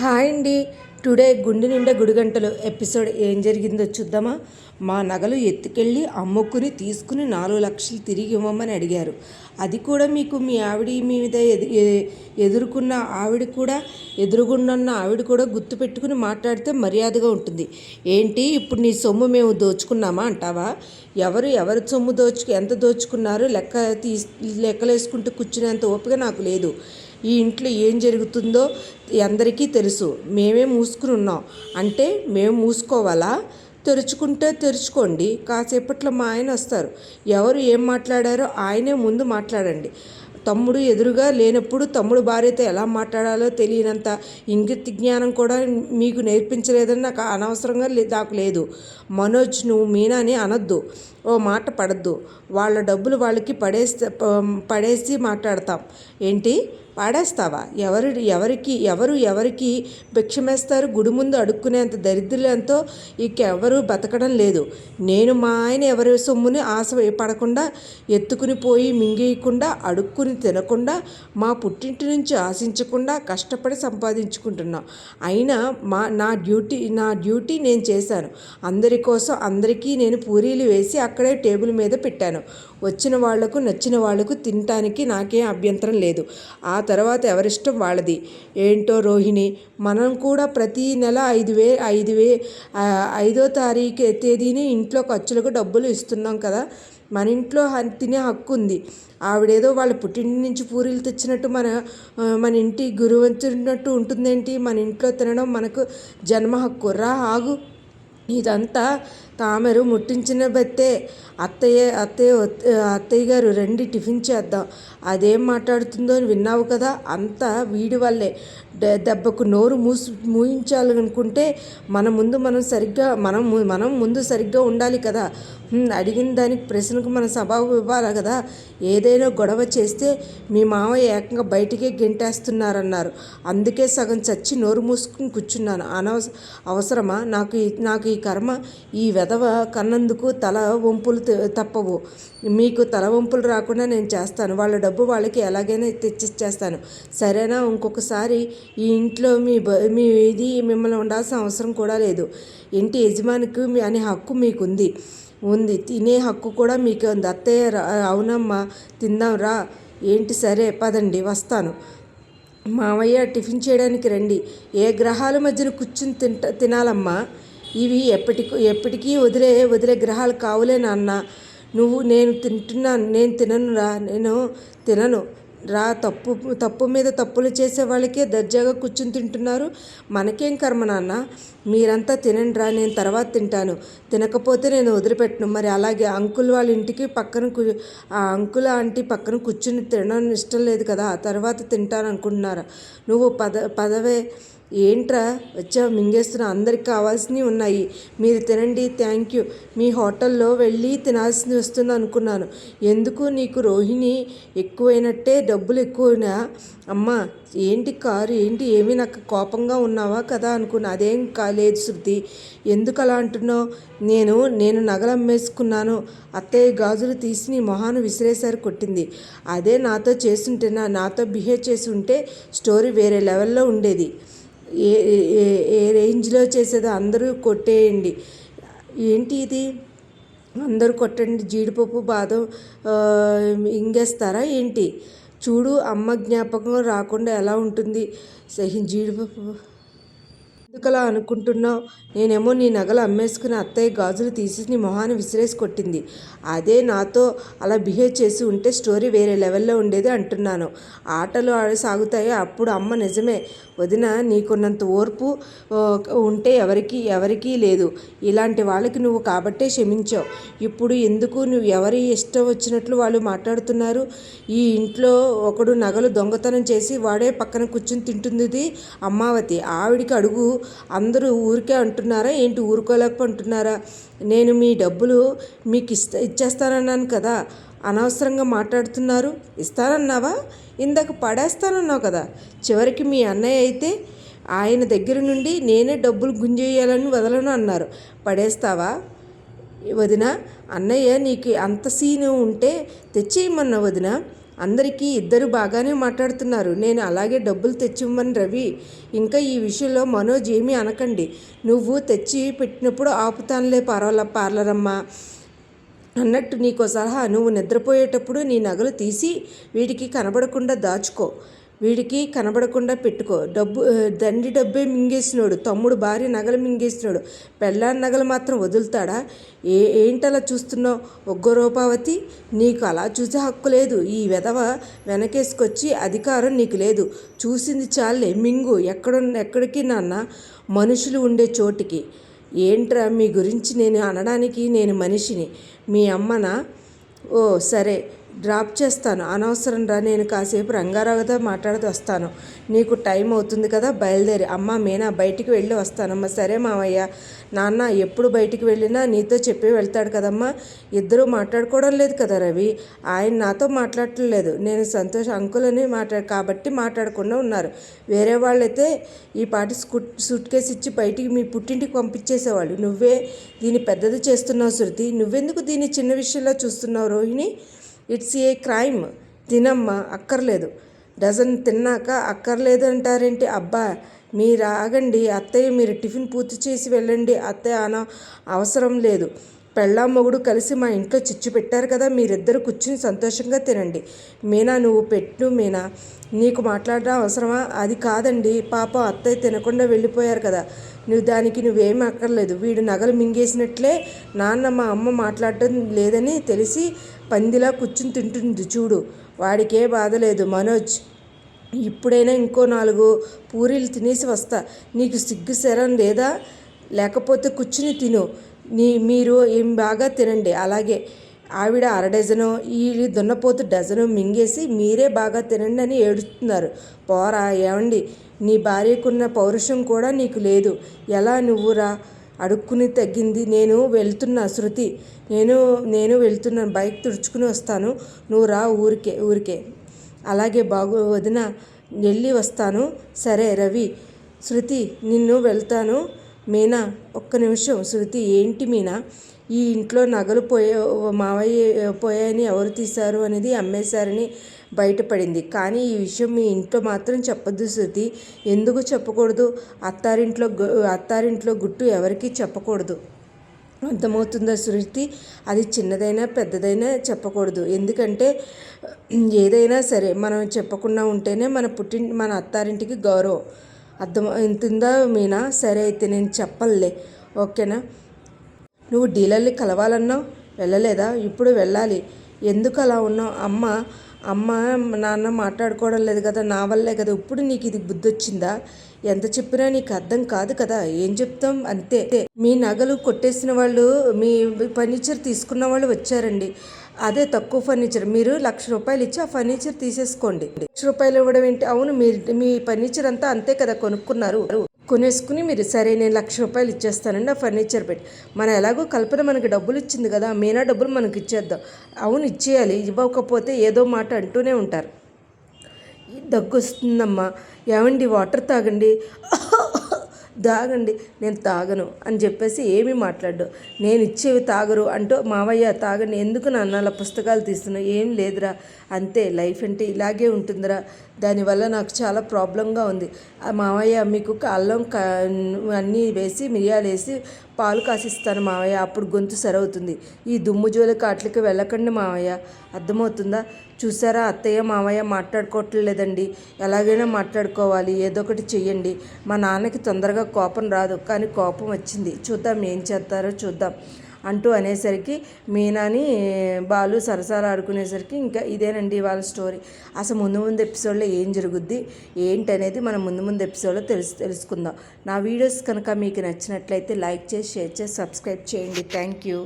Hi అండి. Today గుండె నిండా గుడిగంటలు ఎపిసోడ్ ఏం జరిగిందో చూద్దామా. మా నగలు ఎత్తుకెళ్ళి అమ్ముకుని తీసుకుని 4 లక్షలు తిరిగి ఇవ్వమని అడిగారు. అది కూడా మీకు మీ ఆవిడ మీద ఎదుర్కొన్న ఆవిడ కూడా ఎదురుగుండన్న ఆవిడ కూడా గుర్తుపెట్టుకుని మాట్లాడితే మర్యాదగా ఉంటుంది. ఏంటి ఇప్పుడు నీ సొమ్ము మేము దోచుకున్నామా అంటావా? ఎవరి సొమ్ము ఎంత దోచుకున్నారో లెక్కలేసుకుంటూ కూర్చునేంత ఓపిక నాకు లేదు. ఈ ఇంట్లో ఏం జరుగుతుందో అందరికీ తెలుసు. మేమే మూసుకుని ఉన్నాం అంటే మేము మూసుకోవాలా? తెరుచుకుంటే తెరుచుకోండి. కాసేపట్లో మా ఆయన వస్తారు. ఎవరు ఏం మాట్లాడారో ఆయనే ముందు మాట్లాడండి. తమ్ముడు ఎదురుగా లేనప్పుడు తమ్ముడు భార్యతో ఎలా మాట్లాడాలో తెలియనంత ఇంగిత జ్ఞానం కూడా మీకు నేర్పించలేదని నాకు అనవసరంగా నాకు లేదు. మనోజ్, నువ్వు మీనాని అనొద్దు, ఓ మాట పడద్దు. వాళ్ళ డబ్బులు వాళ్ళకి పడేసి మాట్లాడతాం. ఏంటి పాడేస్తావా? ఎవరికి భిక్షమేస్తారు? గుడి ముందు అడుక్కునేంత దరిద్రులంతో ఇంకెవరూ బతకడం లేదు. నేను మా ఆయన ఎవరి సొమ్ముని ఆశ పడకుండా, ఎత్తుకుని పోయి మింగేయకుండా, అడుక్కుని తినకుండా, మా పుట్టింటి నుంచి ఆశించకుండా కష్టపడి సంపాదించుకుంటున్నాం. అయినా నా డ్యూటీ నేను చేశాను. అందరి కోసం అందరికీ నేను పూరీలు వేసి అక్కడే టేబుల్ మీద పెట్టాను. వచ్చిన వాళ్లకు నచ్చిన వాళ్లకు తినటానికి నాకేం అభ్యంతరం లేదు. ఆ తర్వాత ఎవరిష్టం వాళ్ళది. ఏంటో రోహిణి, మనం కూడా ప్రతి నెల 5వ తేదీని ఇంట్లో ఖర్చులకు డబ్బులు ఇస్తున్నాం కదా. మన ఇంట్లో తినే హక్కు ఉంది. ఆవిడేదో వాళ్ళ పుట్టింటి నుంచి పూరీలు తెచ్చినట్టు మన ఇంటి గురువంతున్నట్టు ఉంటుందేంటి? మన ఇంట్లో తినడం మనకు జన్మ హక్కు. రా ఆగు. ఇదంతా తామరు ముట్టించిన బట్టే. అత్తయ్య గారు రండి, టిఫిన్ చేద్దాం. అదేం మాట్లాడుతుందో విన్నావు కదా, అంతా వీడి వల్లే. దెబ్బకు నోరు మూయించాలనుకుంటే మనం ముందు సరిగ్గా ఉండాలి కదా. అడిగిన దానికి ప్రశ్నకు మన సభావు ఇవ్వాలి కదా. ఏదైనా గొడవ చేస్తే మీ మావయ్య ఏకంగా బయటికే గెంటేస్తున్నారన్నారు. అందుకే సగం చచ్చి నోరు మూసుకుని కూర్చున్నాను. అవసరమా నాకు ఈ కర్మ? ఈ వెధవ కన్నందుకు తల వంపులు తప్పవు. మీకు తల వంపులు రాకుండా నేను చేస్తాను. వాళ్ళ డబ్బు వాళ్ళకి ఎలాగైనా తెచ్చిచ్చేస్తాను. సరేనా? ఇంకొకసారి ఈ ఇంట్లో ఇది మిమ్మల్ని ఉండాల్సిన అవసరం కూడా లేదు. ఇంటి యజమానికి అనే హక్కు మీకుంది. తినే హక్కు కూడా మీకు ఉంది. అత్తయ్య, అవునమ్మా, తిందాం రా. ఏంటి? సరే పదండి, వస్తాను. మావయ్య, టిఫిన్ చేయడానికి రండి. ఏ గ్రహాల మధ్యన కూర్చుని తినాలమ్మా? ఇవి ఎప్పటికీ వదిలే గ్రహాలు కావులే నాన్న. నేను తినను రా. తప్పు మీద తప్పులు చేసే వాళ్ళకే దర్జాగా కూర్చుని తింటున్నారు. మనకేం కర్మ నాన్న? మీరంతా తినండి రా, నేను తర్వాత తింటాను. తినకపోతే నేను వదిలిపెట్టను. మరి అలాగే అంకుల్ వాళ్ళ ఇంటికి ఆ అంకుల్ ఆంటీ పక్కన కూర్చుని తినడం ఇష్టం లేదు కదా, ఆ తర్వాత తింటాను అనుకుంటున్నారా? నువ్వు పదవే. ఏంట్రా వచ్చావు? మింగేస్తున్నా. అందరికి కావాల్సినవి ఉన్నాయి, మీరు తినండి. Thank you. మీ హోటల్లో వెళ్ళి తినాల్సి వస్తుంది అనుకున్నాను. ఎందుకు నీకు రోహిణి ఎక్కువైనట్టే? డబ్బులు ఎక్కువనా? అమ్మా, ఏంటి కారు ఏంటి? ఏమీ నాకు కోపంగా ఉన్నావా కదా అనుకున్నా. అదేం లేదు శృతి, ఎందుకు అలా అంటున్నావు? నేను నగలు అమ్మేసుకున్నాను. అత్తయ్య గాజులు తీసి నీ మొహాను విసిరేసారి కొట్టింది. అదే నాతో బిహేవ్ చేసి ఉంటే స్టోరీ వేరే లెవెల్లో ఉండేది. ఏ రేంజ్లో చేసేదో అందరూ కొట్టేయండి. ఏంటి ఇది? అందరూ కొట్టండి. జీడిపప్పు బాదం ఇంగేస్తారా ఏంటి? చూడు, అమ్మ జ్ఞాపకం రాకుండా ఎలా ఉంటుంది. జీడిపప్పు ఎందుకలా అనుకుంటున్నావు? నేనేమో నీ నగలు అమ్మేసుకుని అత్తయ్య గాజులు తీసి నీ మొహాన్ని విసిరేసి కొట్టింది. అదే నాతో అలా బిహేవ్ చేసి ఉంటే స్టోరీ వేరే లెవెల్లో ఉండేది అంటున్నాను. ఆటలు సాగుతాయి అప్పుడు. అమ్మ, నిజమే వదిన, నీకున్నంత ఓర్పు ఉంటే ఎవరికీ లేదు. ఇలాంటి వాళ్ళకి నువ్వు కాబట్టే క్షమించావు. ఇప్పుడు ఎందుకు నువ్వు ఎవరి ఇష్టం వచ్చినట్లు వాళ్ళు మాట్లాడుతున్నారు? ఈ ఇంట్లో ఒకడు నగలు దొంగతనం చేసి వాడే పక్కన కూర్చుని తింటుంది అమ్మావతి. ఆవిడికి అడుగు. అందరూ ఊరికే అంటున్నారా ఏంటి? ఊరుకోలేకపోతున్నారా? నేను మీ డబ్బులు మీకు ఇచ్చేస్తానన్నాను కదా, అనవసరంగా మాట్లాడుతున్నారు. ఇస్తానన్నావా? ఇందాక పడేస్తానన్నావు కదా. చివరికి మీ అన్నయ్య అయితే ఆయన దగ్గర నుండి నేనే డబ్బులు గుంజేయాలని వదలను అన్నారు. పడేస్తావా వదిన? అన్నయ్య నీకు అంత సీను ఉంటే తెచ్చేయమన్నా వదిన. అందరికీ ఇద్దరు బాగానే మాట్లాడుతున్నారు. నేను అలాగే డబ్బులు తెచ్చివ్వమని రవి. ఇంకా ఈ విషయంలో మనోజ్ ఏమీ అనకండి. నువ్వు తెచ్చి పెట్టినప్పుడు ఆపుతానులే పార్లరమ్మ అన్నట్టు నీకో సలహా. నువ్వు నిద్రపోయేటప్పుడు నీ నగలు తీసి వీడికి కనబడకుండా దాచుకో, వీడికి కనబడకుండా పెట్టుకో. డబ్బే మింగేసినోడు, తమ్ముడు భార్య నగలు మింగేసినోడు, పెళ్ళాన్ని నగలు మాత్రం వదులుతాడా? ఏంటలా చూస్తున్నావు ఒగ్గరూపావతి? నీకు అలా చూసే హక్కు లేదు. ఈ వెధవ వెనకేసుకొచ్చి అధికారం నీకు లేదు. చూసింది చాలే, మింగు. ఎక్కడికి నాన్న? మనుషులు ఉండే చోటికి. ఏంట్రా మీ గురించి నేను అనడానికి? నేను మనిషిని. మీ అమ్మనా? ఓ సరే, డ్రాప్ చేస్తాను. అనవసరం రా, నేను కాసేపు రంగారావుతో మాట్లాడుతూ వస్తాను. నీకు టైం అవుతుంది కదా, బయలుదేరి. అమ్మ మీనా, బయటికి వెళ్ళి వస్తానమ్మా. సరే మావయ్య. నాన్న ఎప్పుడు బయటికి వెళ్ళినా నీతో చెప్పి వెళ్తాడు కదమ్మా. ఇద్దరూ మాట్లాడుకోవడం లేదు కదా రవి. ఆయన నాతో మాట్లాడటం లేదు. నేను సంతోష్ అంకులని కాబట్టి మాట్లాడకుండా ఉన్నారు. వేరే వాళ్ళైతే ఈ పాటి సూట్ కేసు ఇచ్చి బయటికి మీ పుట్టింటికి పంపించేసేవాళ్ళు. నువ్వే దీన్ని పెద్దది చేస్తున్నావు శృతి. నువ్వెందుకు దీన్ని చిన్న విషయంలో చూస్తున్నావు రోహిణి? It's a crime. తినమ్మా, అక్కర్లేదు. డజన్ తిన్నాక అక్కర్లేదు అంటారేంటి? అబ్బా మీరు ఆగండి అత్తయ్య, మీరు టిఫిన్ పూర్తి చేసి వెళ్ళండి. అత్తయ్య అవసరం లేదు. పెళ్ళాం మొగుడు కలిసి మా ఇంట్లో చిచ్చు పెట్టారు కదా, మీరిద్దరు కూర్చుని సంతోషంగా తినండి. మీనా నువ్వు పెట్టు. మీనా నీకు మాట్లాడడం అవసరమా? అది కాదండి, పాపం అత్తయ్య తినకుండా వెళ్ళిపోయారు కదా, నువ్వేమీ అక్కర్లేదు. వీడు నగలు మింగేసినట్లే నాన్న మా అమ్మ మాట్లాడటం లేదని తెలిసి పందిలా కూర్చుని తింటుంది చూడు. వాడికే బాధ లేదు. మనోజ్, ఇప్పుడైనా ఇంకో 4 పూరీలు తినేసి వస్తా. నీకు సిగ్గు శరం లేదా? లేకపోతే కూర్చుని తిను. మీరు ఏం బాగా తినండి. అలాగే ఆవిడ 1/2 డజను, ఈ దున్నపోతు డజను మింగేసి మీరే బాగా తినండి అని ఏడుస్తున్నారు. పోరా. ఏమండి, నీ భార్యకున్న పౌరుషం కూడా నీకు లేదు. ఎలా నువ్వురా? అడుక్కుని తగ్గింది. నేను వెళ్తున్నా శృతి, నేను వెళ్తున్నాను. బైక్ తుడుచుకుని వస్తాను. నువ్వు రా ఊరికే. అలాగే వదిన, వెళ్ళి వస్తాను. సరే రవి. శృతి నిన్ను వెళ్తాను. మీనా ఒక్క నిమిషం. శృతి ఏంటి మీనా? ఈ ఇంట్లో నగలు పోయాయని ఎవరు తీశారు అనేది అమ్మేశారని బయటపడింది. కానీ ఈ విషయం మీ ఇంట్లో మాత్రం చెప్పొద్దు శృతి. ఎందుకు చెప్పకూడదు? అత్తారింట్లో గుట్టు ఎవరికీ చెప్పకూడదు. అర్థమవుతుందా శృతి? అది చిన్నదైనా పెద్దదైనా చెప్పకూడదు. ఎందుకంటే ఏదైనా సరే మనం చెప్పకుండా ఉంటేనే మన అత్తారింటికి గౌరవం. అర్థమవుతుందా మీనా? సరే అయితే నేను చెప్పనులే, ఓకేనా? నువ్వు డీలర్ని కలవాలన్నావు, వెళ్ళలేదా? ఇప్పుడు వెళ్ళాలి. ఎందుకు అలా ఉన్నావు? అమ్మ నాన్న మాట్లాడుకోవడం లేదు కదా, నా వల్లే కదా. ఇప్పుడు నీకు ఇది బుద్ధి వచ్చిందా? ఎంత చెప్పినా నీకు అర్థం కాదు కదా. ఏం చెప్తాం, అంతే. మీ నగలు కొట్టేసిన వాళ్ళు, మీ ఫర్నిచర్ తీసుకున్న వాళ్ళు వచ్చారండి. అదే తక్కువ ఫర్నిచర్. మీరు ₹1,00,000 ఇచ్చి ఆ ఫర్నిచర్ తీసేసుకోండి. ₹1,00,000 ఇవ్వడం ఏంటి? అవును, మీ ఫర్నిచర్ అంతా అంతే కదా కొనుక్కున్నారు. కొనేసుకుని మీరు సరే నేను ₹1,00,000 ఇచ్చేస్తానండి ఆ ఫర్నిచర్ పెట్టి. ఎలాగో కల్పన మనకి డబ్బులు ఇచ్చింది కదా, మీనా డబ్బులు మనకి ఇచ్చేద్దాం. అవును ఇచ్చేయాలి. ఇవ్వకపోతే ఏదో మాట అంటూనే ఉంటారు. దగ్గు వస్తుందమ్మా. ఏమండి వాటర్ తాగండి. దాగండి. నేను తాగను అని చెప్పేసి ఏమీ మాట్లాడు. నేను ఇచ్చేవి తాగరు అంటూ మావయ్య తాగండి. ఎందుకు నాన్న అలా పుస్తకాలు తీస్తున్నావు? ఏం లేదురా, అంతే. లైఫ్ అంటే ఇలాగే ఉంటుందిరా. దానివల్ల నాకు చాలా ప్రాబ్లంగా ఉంది. మావయ్య మీకు అల్లం అన్నీ వేసి మిరియాలు వేసి పాలు కాసిస్తాను మావయ్య, అప్పుడు గొంతు సరవుతుంది. ఈ దుమ్ము జోలికి అట్లకి వెళ్ళకండి మావయ్య, అర్థమవుతుందా? చూసారా అత్తయ్య మావయ్య మాట్లాడుకోవట్లేదండి. ఎలాగైనా మాట్లాడుకోవాలి, ఏదో ఒకటి చెయ్యండి. మా నాన్నకి తొందరగా కోపం రాదు, కానీ కోపం వచ్చింది. చూద్దాం ఏం చేస్తారో చూద్దాం అంటూ అనేసరికి మీనాని బాలు సరసాలు ఆడుకునేసరికి ఇంకా ఇదేనండి వాళ్ళ స్టోరీ. అసలు ముందు ఎపిసోడ్లో ఏం జరుగుద్ది ఏంటనేది మనం ముందు ఎపిసోడ్లో తెలుసుకుందాం. నా వీడియోస్ కనుక మీకు నచ్చినట్లయితే లైక్ చేసి షేర్ చేసి సబ్స్క్రైబ్ చేయండి. Thank you.